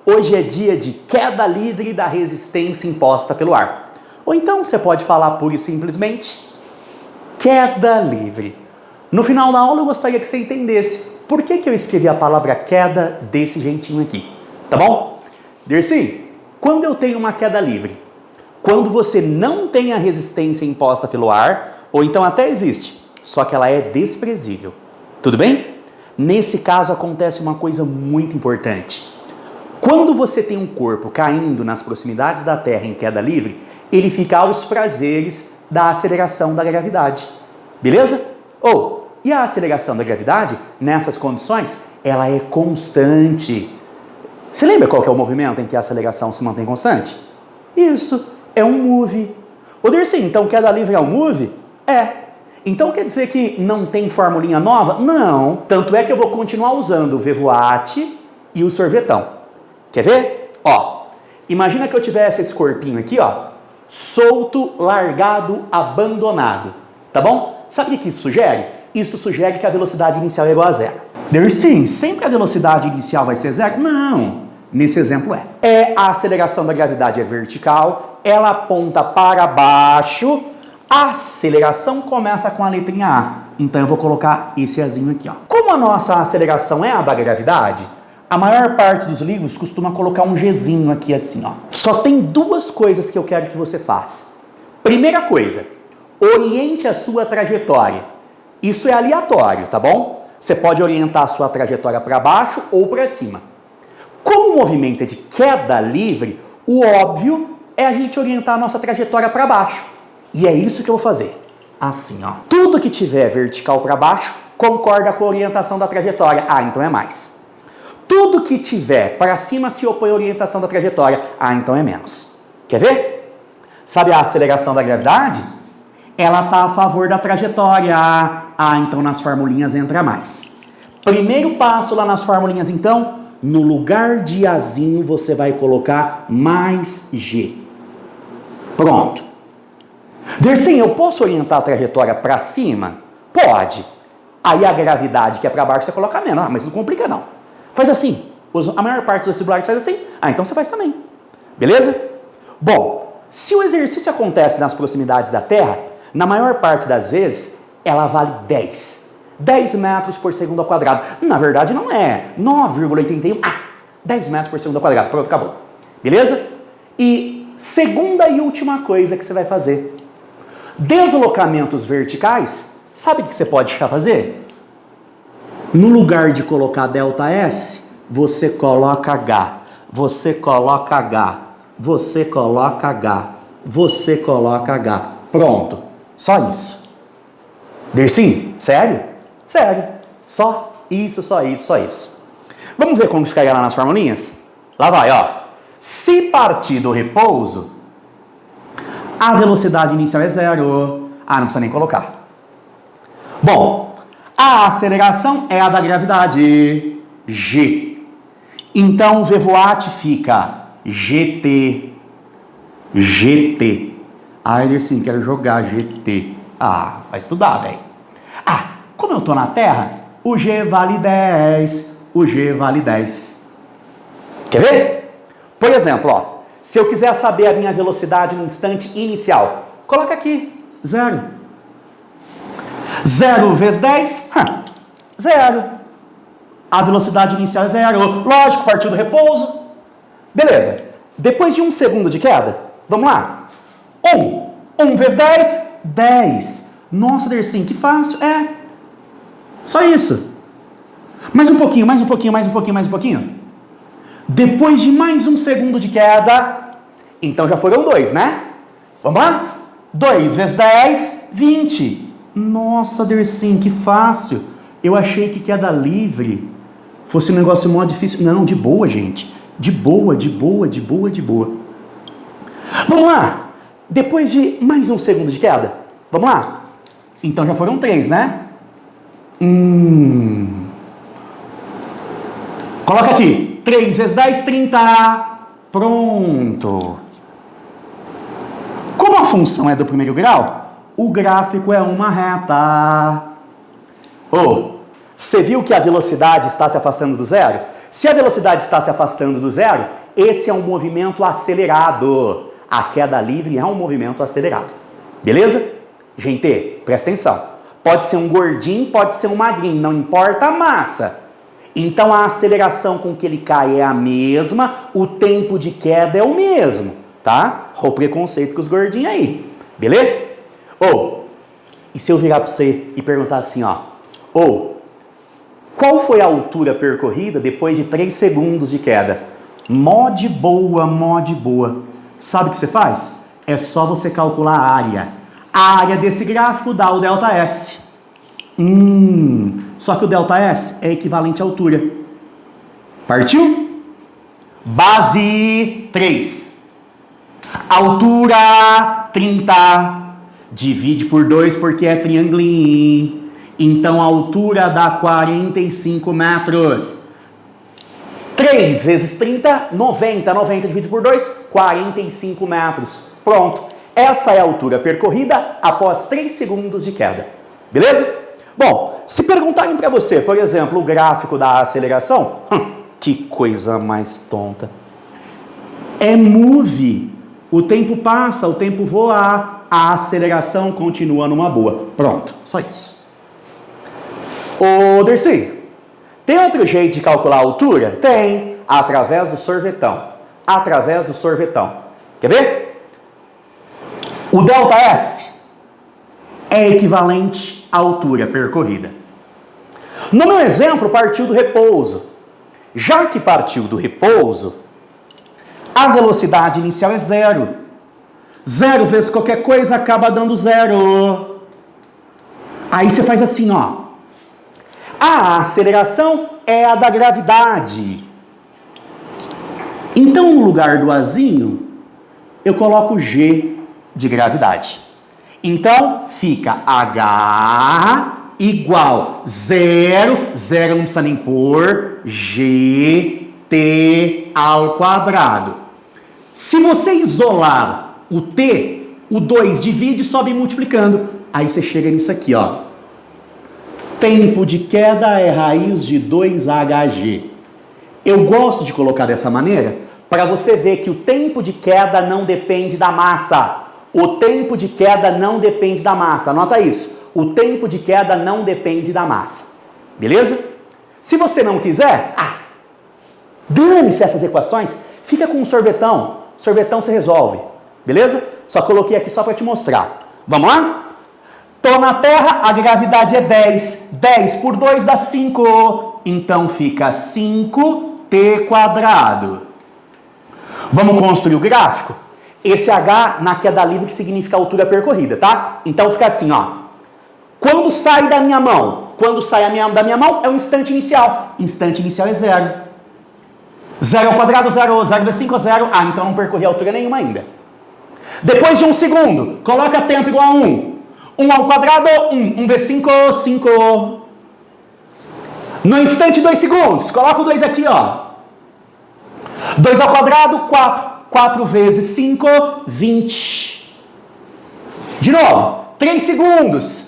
Hoje é dia de queda livre da resistência imposta pelo ar. Ou então você pode falar pura e simplesmente queda livre. No final da aula eu gostaria que você entendesse por que eu escrevi a palavra queda desse jeitinho aqui, tá bom? Dercy, quando eu tenho uma queda livre? Quando você não tem a resistência imposta pelo ar, ou então até existe, só que ela é desprezível. Tudo bem? Nesse caso acontece uma coisa muito importante. Quando você tem um corpo caindo nas proximidades da Terra em queda livre, ele fica aos prazeres da aceleração da gravidade. Beleza? E a aceleração da gravidade, nessas condições, ela é constante. Você lembra qual que é o movimento em que a aceleração se mantém constante? Isso, é um move. Dercy, então queda livre é um move? É. Então quer dizer que não tem formulinha nova? Não. Tanto é que eu vou continuar usando o Vevoati e o sorvetão. Quer ver? Imagina que eu tivesse esse corpinho aqui, solto, largado, abandonado. Tá bom? Sabe o que isso sugere? Isso sugere que a velocidade inicial é igual a zero. Dercy, sempre a velocidade inicial vai ser zero? Não. Nesse exemplo a aceleração da gravidade é vertical, ela aponta para baixo, a aceleração começa com a letrinha A. Então eu vou colocar esse Azinho aqui, Como a nossa aceleração é a da gravidade, a maior parte dos livros costuma colocar um Gzinho aqui assim, Só tem duas coisas que eu quero que você faça. Primeira coisa, oriente a sua trajetória. Isso é aleatório, tá bom? Você pode orientar a sua trajetória para baixo ou para cima. Como o movimento é de queda livre, o óbvio é a gente orientar a nossa trajetória para baixo. E é isso que eu vou fazer. Assim, Tudo que tiver vertical para baixo concorda com a orientação da trajetória. Então é mais. Tudo que tiver para cima se opõe à orientação da trajetória. Então é menos. Quer ver? Sabe a aceleração da gravidade? Ela está a favor da trajetória. Então nas formulinhas entra mais. Primeiro passo lá nas formulinhas, então, no lugar de Azinho você vai colocar mais G. Pronto. Dercy, eu posso orientar a trajetória para cima? Pode. Aí a gravidade que é para baixo você coloca menos. Mas não complica não. Faz assim. A maior parte dos vestibulares faz assim. Então você faz também. Beleza? Bom, se o exercício acontece nas proximidades da Terra, na maior parte das vezes, ela vale 10. 10 metros por segundo ao quadrado. Na verdade não é. 9,81. 10 metros por segundo ao quadrado. Pronto, acabou. Beleza? E segunda e última coisa que você vai fazer. Deslocamentos verticais. Sabe o que você pode fazer? No lugar de colocar ΔS, você coloca H. Você coloca H. Você coloca H. Você coloca H. Pronto. Só isso. Dercy, sério? Sério. Só isso, só isso, só isso. Vamos ver como ficaria lá nas formulinhas? Lá vai, Se partir do repouso, a velocidade inicial é zero. Não precisa nem colocar. Bom, a aceleração é a da gravidade, G. Então o Vevoati fica GT. GT. Dercy, quero jogar GT. Vai estudar, velho. Como eu tô na Terra, o G vale 10. O G vale 10. Quer ver? Por exemplo, se eu quiser saber a minha velocidade no instante inicial, coloca aqui, 0. 0 vezes 10, 0. A velocidade inicial é 0. Lógico, partiu do repouso. Beleza. Depois de 1 segundo de queda, vamos lá. 1 vezes 10, 10. Nossa, Dercy, que fácil. Só isso. Mais um pouquinho, mais um pouquinho, mais um pouquinho, mais um pouquinho. Depois de mais 1 segundo de queda, então já foram 2, né? Vamos lá? 2 vezes 10, 20. Nossa, Dercy, que fácil. Eu achei que queda livre fosse um negócio mó difícil. Não, de boa, gente. De boa, de boa, de boa, de boa. Vamos lá. Depois de mais 1 segundo de queda, vamos lá? Então já foram 3, né? Coloca aqui. 3 vezes 10, 30. Pronto. Como a função é do primeiro grau, o gráfico é uma reta. Você viu que a velocidade está se afastando do zero? Se a velocidade está se afastando do zero, esse é um movimento acelerado. A queda livre é um movimento acelerado. Beleza? Gente, presta atenção. Pode ser um gordinho, pode ser um magrinho, não importa a massa. Então a aceleração com que ele cai é a mesma, o tempo de queda é o mesmo, tá? Olha o preconceito com os gordinhos aí, beleza? E se eu virar para você e perguntar assim, qual foi a altura percorrida depois de 3 segundos de queda? Mó de boa, mó de boa. Sabe o que você faz? É só você calcular a área. A área desse gráfico dá o ΔS. Só que o ΔS é equivalente à altura. Partiu? Base 3. Altura 30. Divide por 2 porque é triangulinho. Então a altura dá 45 metros. 3 vezes 30, 90. 90 dividido por 2, 45 metros. Pronto. Essa é a altura percorrida após 3 segundos de queda. Beleza? Bom, se perguntarem para você, por exemplo, o gráfico da aceleração, que coisa mais tonta. É move. O tempo passa, o tempo voa, a aceleração continua numa boa. Pronto, só isso. Ô, Dercy, tem outro jeito de calcular a altura? Tem, através do sorvetão. Através do sorvetão. Quer ver? O ΔS é equivalente à altura percorrida. No meu exemplo, partiu do repouso. Já que partiu do repouso, a velocidade inicial é 0. 0 vezes qualquer coisa acaba dando 0. Aí você faz assim, A aceleração é a da gravidade. Então, no lugar do Azinho, eu coloco G de gravidade. Então, fica H igual 0, 0 não precisa nem pôr, GT ao quadrado. Se você isolar o T, o 2 divide e sobe multiplicando. Aí você chega nisso aqui, Tempo de queda é raiz de 2HG. Eu gosto de colocar dessa maneira para você ver que o tempo de queda não depende da massa. O tempo de queda não depende da massa. Anota isso. O tempo de queda não depende da massa. Beleza? Se você não quiser, dane-se essas equações, fica com um sorvetão. Sorvetão você resolve. Beleza? Só coloquei aqui só para te mostrar. Vamos lá? Tô na Terra, a gravidade é 10. 10 por 2 dá 5. Então fica 5t². Vamos construir o gráfico? Esse H na queda livre significa a altura percorrida, tá? Então fica assim, Quando sai da minha mão? Quando sai da minha mão é o instante inicial. Instante inicial é 0. 0 ao quadrado, 0. 0 vezes 5 é 0. Então não percorri altura nenhuma ainda. Depois de 1 segundo, coloca tempo igual a 1. 1 ao quadrado, 1. 1 vezes 5, 5. No instante, 2 segundos. Coloca o 2 aqui, 2 ao quadrado, 4. 4 vezes 5, 20. De novo, 3 segundos.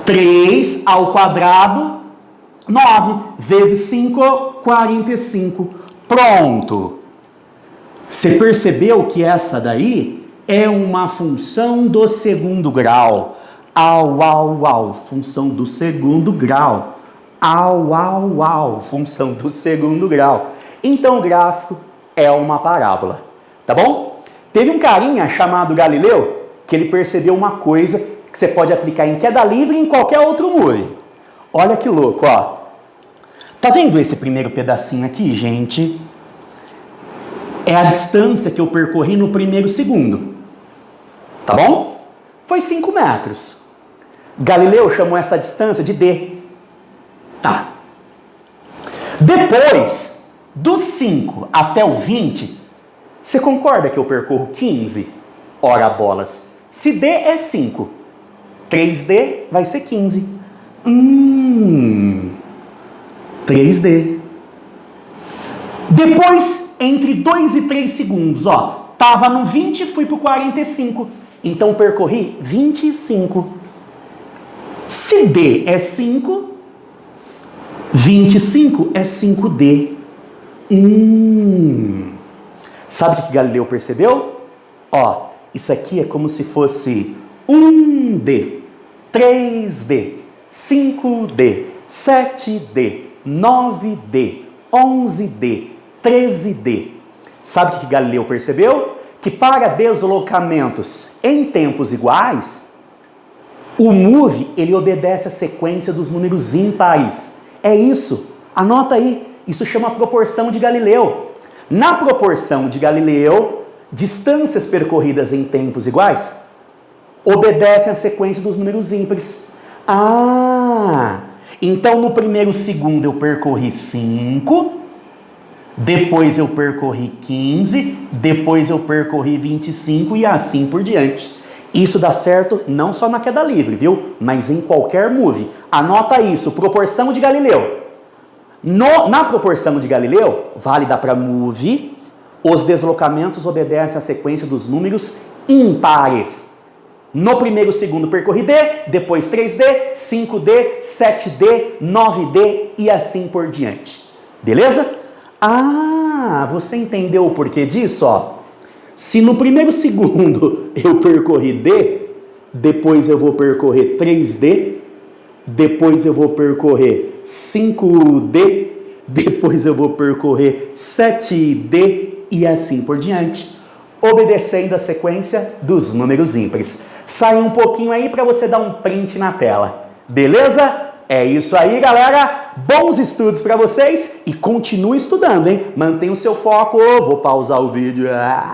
3 ao quadrado, 9. Vezes 5, 45. Pronto. Você percebeu que essa daí é uma função do segundo grau. Função do segundo grau. Função do segundo grau. Então o gráfico é uma parábola, tá bom? Teve um carinha chamado Galileu que ele percebeu uma coisa que você pode aplicar em queda livre e em qualquer outro muro. Olha que louco, Tá vendo esse primeiro pedacinho aqui, gente? É a distância que eu percorri no primeiro segundo. Tá bom? Foi 5 metros. Galileu chamou essa distância de D. Tá. Depois do 5 até o 20, você concorda que eu percorro 15? Ora bolas. Se D é 5, 3D vai ser 15. 3D. Depois, entre 2 e 3 segundos, tava no 20 e fui pro 45. Então percorri 25. Se D é 5, 25 é 5D. Sabe o que Galileu percebeu? Ó, isso aqui é como se fosse 1D, 3D, 5D, 7D, 9D, 11D, 13D. Sabe o que Galileu percebeu? Que para deslocamentos em tempos iguais, o move, ele obedece à sequência dos números ímpares. É isso. Anota aí. Isso chama proporção de Galileu. Na proporção de Galileu, distâncias percorridas em tempos iguais obedecem à sequência dos números ímpares. Então no primeiro segundo eu percorri 5, depois eu percorri 15, depois eu percorri 25 e assim por diante. Isso dá certo não só na queda livre, viu? Mas em qualquer move. Anota isso, proporção de Galileu. Na proporção de Galileu, válida para move, os deslocamentos obedecem à sequência dos números ímpares. No primeiro segundo percorri D, depois 3D, 5D, 7D, 9D e assim por diante. Beleza? Você entendeu o porquê disso? Ó? Se no primeiro segundo eu percorri D, depois eu vou percorrer 3D, depois eu vou percorrer 5D, depois eu vou percorrer 7D e assim por diante, obedecendo a sequência dos números ímpares. Sai um pouquinho aí para você dar um print na tela. Beleza? É isso aí, galera. Bons estudos para vocês e continue estudando, hein? Mantenha o seu foco. Vou pausar o vídeo.